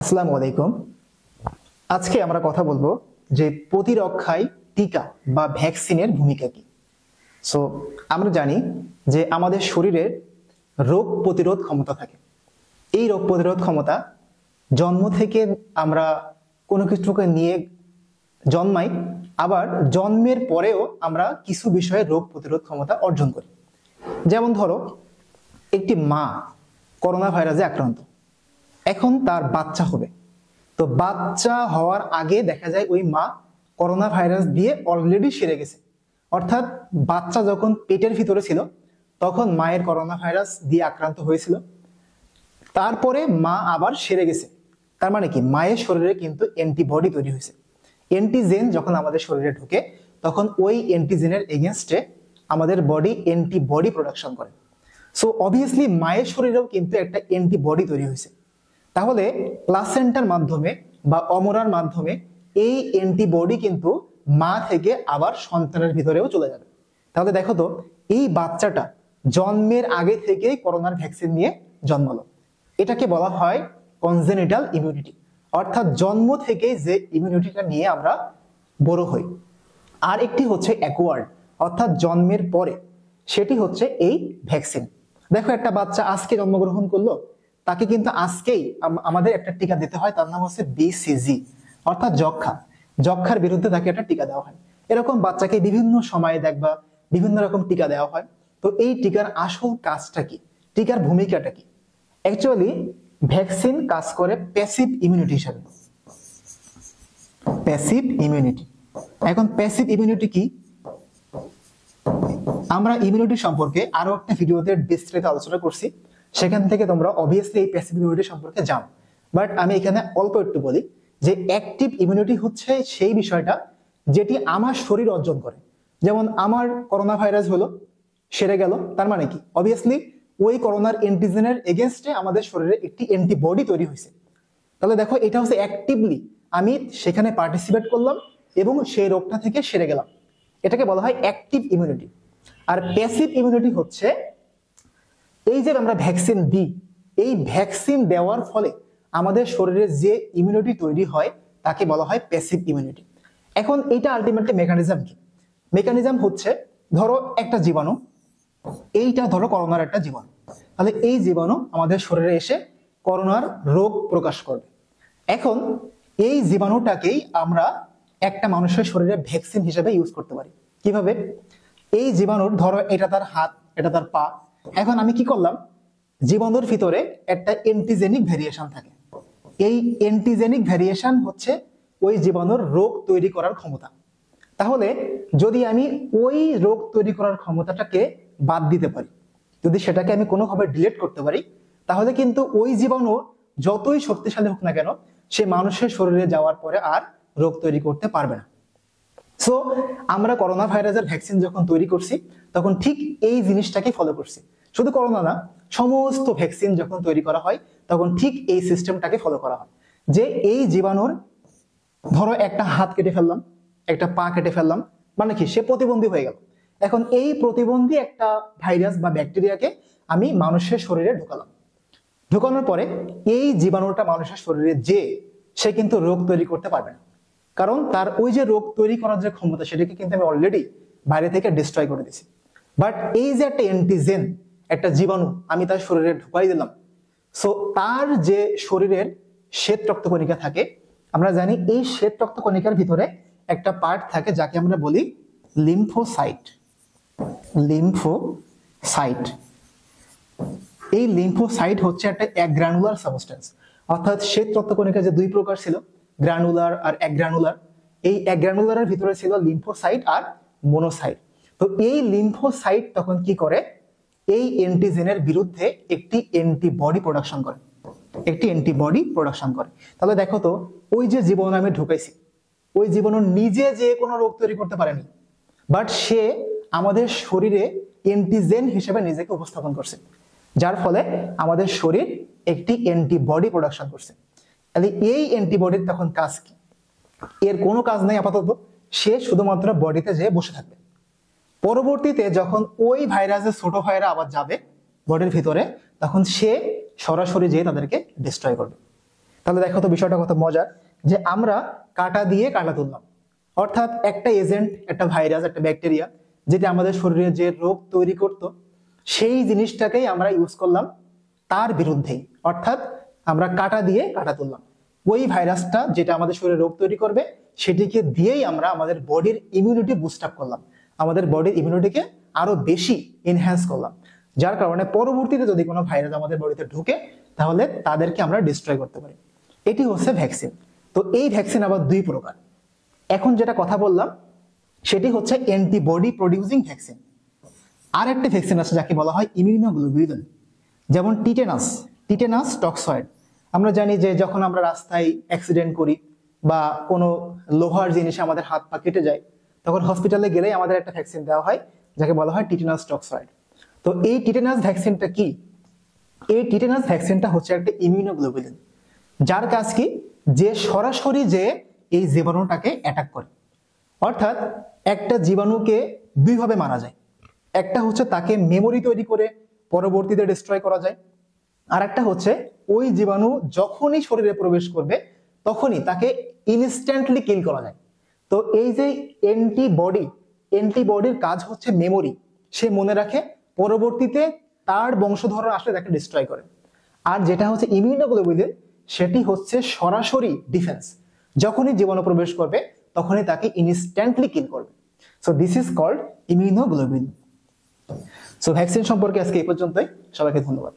আসসালামু আলাইকুম। আজকে আমরা কথা বলবো যে প্রতিরক্ষায় টিকা বা ভ্যাকসিনের ভূমিকা কি। সো আমরা জানি যে আমাদের শরীরে রোগ প্রতিরোধ ক্ষমতা থাকে। এই রোগ প্রতিরোধ ক্ষমতা জন্ম থেকে আমরা কোনো কিছুকে নিয়ে জন্মাই, আবার জন্মের পরেও আমরা কিছু বিষয়ে রোগ প্রতিরোধ ক্ষমতা অর্জন করি। যেমন ধরো, একটি মা করোনা ভাইরাসে আক্রান্ত, এখন তার বাচ্চা হবে। তো বাচ্চা হওয়ার আগে দেখা যায় ওই মা করোনা ভাইরাস দিয়ে অলরেডি সেরে গেছে, অর্থাৎ বাচ্চা যখন পেটের ভিতরে ছিল তখন মায়ের করোনা ভাইরাস দিয়ে আক্রান্ত হয়েছিল, তারপরে মা আবার সেরে গেছে। তার মানে কি, মায়ের শরীরে কিন্তু অ্যান্টিবডি তৈরি হয়েছে। অ্যান্টিজেন যখন আমাদের শরীরে ঢুকে তখন ওই অ্যান্টিজেনের এগেনস্টে আমাদের বডি অ্যান্টিবডি প্রোডাকশন করে। সো অবভিয়াসলি মায়ের শরীরেও কিন্তু একটা অ্যান্টিবডি তৈরি হয়েছে। তাহলে প্লাসেন্টার মাধ্যমে বা অমরার মাধ্যমে এই অ্যান্টিবডি কিন্তু মা থেকে আবার সন্তানের ভিতরেও চলে যাবে। তাহলে দেখো তো, এই বাচ্চাটা জন্মের আগে থেকেই করোনার ভ্যাকসিন নিয়ে জন্মালো। এটাকে বলা হয় কনজেনিটাল ইমিউনিটি, অর্থাৎ জন্ম থেকেই যে ইমিউনিটিটা নিয়ে আমরা বড় হই। আর একটি হচ্ছে অ্যাকোয়ার্ড, অর্থাৎ জন্মের পরে, সেটি হচ্ছে এই ভ্যাকসিন। দেখো, একটা বাচ্চা আজকে জন্মগ্রহণ করলো, তাকে কিন্তু আজকেই আমাদের একটা টিকা দিতে হয়, তার নাম হচ্ছে বিসিজি, অর্থাৎ যক্ষার বিরুদ্ধে তাকে একটা টিকা দেওয়া হয়। এরকম বাচ্চাকে বিভিন্ন সময়ে দেখবা বিভিন্ন রকম টিকা দেওয়া হয়। তো এই টিকার আসল কাজটা কি, টিকার ভূমিকাটা কি? অ্যাকচুয়ালি ভ্যাকসিন কাজ করে প্যাসিভ ইমিউনিটি হিসাবে। Passive immunity. এখন প্যাসিভ ইমিউনিটি কি? আমরা ইমিউনিটি সম্পর্কে আরো একটা ভিডিওতে বিস্তারিত আলোচনা করছি, সেখান থেকে তোমরা অবভিয়াসলি এই প্যাসিভ ইমিউনিটি সম্পর্কে জানো। বাট আমি এখানে অল্প একটু বলি যে অ্যাক্টিভ ইমিউনিটি হচ্ছে সেই বিষয়টা যেটি আমার শরীর অর্জন করে। যেমন আমার করোনা ভাইরাস হলো, সেরে গেল, তার মানে কি, অবভিয়াসলি ওই করোনার অ্যান্টিজেনের এগেনস্টে আমাদের শরীরে একটি অ্যান্টিবডি তৈরি হয়েছে। তাহলে দেখো, এটা হচ্ছে অ্যাক্টিভলি আমি সেখানে পার্টিসিপেট করলাম এবং সেই রোগটা থেকে সেরে গেলাম। এটাকে বলা হয় অ্যাক্টিভ ইমিউনিটি। আর প্যাসিভ ইমিউনিটি হচ্ছে এই যে আমরা ভ্যাকসিন দিই, এই ভ্যাকসিন দেওয়ার ফলে আমাদের শরীরে যে ইমিউনিটি তৈরি হয় তাকে বলা হয় প্যাসিভ ইমিউনিটি। এখন এটা আলটিমেটলি মেকানিজম কি? মেকানিজম হচ্ছে, ধরো একটা জীবাণু, এইটা ধরো করোনার একটা জীবাণু, তাহলে এই জীবাণু আমাদের শরীরে এসে করোনার রোগ প্রকাশ করবে। এখন এই জীবাণুটাকেই আমরা একটা মানুষের শরীরে ভ্যাকসিন হিসেবে ইউজ করতে পারি। কিভাবে? এই জীবাণুর, ধরো এটা তার হাত, এটা তার পা, এখন আমি কি করলাম, জীবাণুর ভিতরে একটা এন্টিজেনিক ভ্যারিয়েশন থাকে। এই এন্টিজেনিক ভ্যারিয়েশন হচ্ছে ওই জীবাণুর রোগ তৈরি করার ক্ষমতা। তাহলে যদি আমি ওই রোগ তৈরি করার ক্ষমতাটাকে বাদ দিতে পারি, যদি সেটাকে আমি কোনোভাবে ডিলিট করতে পারি, তাহলে কিন্তু ওই জীবাণু যতই শক্তিশালী হোক না কেন, সে মানুষের শরীরে যাওয়ার পরে আর রোগ তৈরি করতে পারবে না। সো আমরা করোনা ভাইরাসের ভ্যাকসিন যখন তৈরি করছি তখন ঠিক এই জিনিসটাকে ফলো করছি। শুধু করোনা না, সমস্ত ভ্যাকসিন যখন তৈরি করা হয় তখন ঠিক এই সিস্টেমটাকে ফলো করা হয়, যে এই জীবাণুর, ধরো একটা হাত কেটে ফেললাম, একটা পা কেটে ফেললাম, মানে কি, সে প্রতিবন্ধী হয়ে গেল। এখন এই প্রতিবন্ধী একটা ভাইরাস বা ব্যাকটেরিয়াকে আমি মানুষের শরীরে ঢুকালাম। ঢুকানোর পরে এই জীবাণুটা মানুষের শরীরে যে, সে কিন্তু রোগ তৈরি করতে পারবে না, কারণ তার ওই যে রোগ তৈরি করার যে ক্ষমতা, সেটাকে কিন্তু আমি অলরেডি বাইরে থেকে ডিস্ট্রয় করে দিয়েছি। বাট এই যে একটা অ্যান্টিজেন, একটা জীবাণু আমি তার শরীরে ঢুকাই দিলাম, সো তার যে শরীরের শ্বেত রক্তকণিকা থাকে, আমরা জানি এই শ্বেত রক্তকণিকার ভিতরে একটা পার্ট থাকে যাকে আমরা বলি লিম্ফোসাইট। লিম্ফোসাইট, এই লিম্ফোসাইট হচ্ছে একটা অ্যাগ্রানুলার সাবস্টেন্স। অর্থাৎ শ্বেত রক্তকণিকা যে দুই প্রকার ছিল, গ্রানুলার আর অ্যাগ্রানুলার, এই অ্যাগ্রানুলারের ভিতরে ছিল লিম্ফোসাইট আর মোনোসাইট। তো এই লিম্ফোসাইট তখন কি করে, এই অ্যান্টিজেনের বিরুদ্ধে একটি অ্যান্টিবডি প্রোডাকশন করে, তাহলে দেখো তো, ওই যে জীবাণু আমি ঢুকাইছি, ওই জীবাণু নিজে যে কোনো রোগ তৈরি করতে পারেনি, বাট সে আমাদের শরীরে অ্যান্টিজেন হিসেবে নিজেকে উপস্থাপন করছে, যার ফলে আমাদের শরীর একটি অ্যান্টিবডি প্রোডাকশন করছে। তাহলে এই অ্যান্টিবডির তখন কাজ কি? এর কোনো কাজ নেই আপাতত, সে শুধুমাত্র বডিতে যেয়ে বসে থাকবে। পরবর্তীতে যখন ওই ভাইরাসের ছোট ভাইরা আবার যাবে বডির ভিতরে, তখন সে সরাসরি যেয়ে তাদেরকে ডিস্ট্রয় করবে। তাহলে দেখো তো বিষয়টা কত মজার, যে আমরা কাঁটা দিয়ে কাঁটা তুললাম, অর্থাৎ একটা এজেন্ট, একটা ভাইরাস, একটা ব্যাকটেরিয়া যেটা আমাদের শরীরে যে রোগ তৈরি করত, সেই জিনিসটাকেই আমরা ইউজ করলাম তার বিরুদ্ধেই, অর্থাৎ আমরা কাঁটা দিয়ে কাঁটা তুললাম। ওই ভাইরাসটা যেটা আমাদের শরীরে রোগ তৈরি করবে সেটিকে দিয়েই আমরা আমাদের বডির ইমিউনিটি বুস্ট আপ করলাম, আমাদের বডির ইমিউনিটিকে আরো বেশি এনহ্যান্স করলাম, যার কারণে পরবর্তীতে যদি কোনো ভাইরাস আমাদের বডিতে ঢুকে তাহলে তাদেরকে আমরা ডিস্ট্রয় করতে পারি। এটি হচ্ছে ভ্যাকসিন। তো এই ভ্যাকসিন আবার দুই প্রকার। এখন যেটা কথা বললাম সেটি হচ্ছে অ্যান্টিবডি প্রডিউসিং ভ্যাকসিন। আর একটা ভ্যাকসিন আছে যাকে বলা হয় ইমিউনোগ্লোবুলিন, যেমন টিটেনাস, টিটেনাস টক্সয়েড। আমরা জানি যে যখন আমরা রাস্তায় অ্যাক্সিডেন্ট করি বা কোনো লোহার জিনিসে আমাদের হাত পা কেটে যায়, তখন হসপিটালে গেলেই আমাদের একটা ভ্যাকসিন দেওয়া হয় যাকে বলা হয় টিটেনাস টক্সয়েড। তো এই টিটেনাস ভ্যাকসিনটা কি? এই টিটেনাস ভ্যাকসিনটা হচ্ছে একটা ইমিউনোগ্লোবুলিন, যার কাজ কি, যে সরাসরি যে এই জীবাণুটাকে অ্যাটাক করে। অর্থাৎ একটা জীবাণুকে দুইভাবে মারা যায়, একটা হচ্ছে তাকে মেমোরি তৈরি করে পরবর্তীতে ডিস্ট্রয় করা যায়, আর একটা হচ্ছে ওই জীবাণু যখনই শরীরে প্রবেশ করবে তখনই তাকে ইনস্ট্যান্টলি কিল করা যায়। তো এই যে অ্যান্টিবডি, অ্যান্টিবডির কাজ হচ্ছে মেমোরি, সে মনে রাখে, পরবর্তীতে তার বংশধর আসলে তাকে ডিস্ট্রয় করে। আর যেটা হচ্ছে ইমিউনোগ্লোবুলিন, সেটি হচ্ছে সরাসরি ডিফেন্স, যখনই জীবাণু প্রবেশ করবে তখনই তাকে ইনস্ট্যান্টলি কিল করবে। So this is called immunoglobulin. So vaccine সম্পর্কে আজকে এই পর্যন্তই। সবাইকে ধন্যবাদ।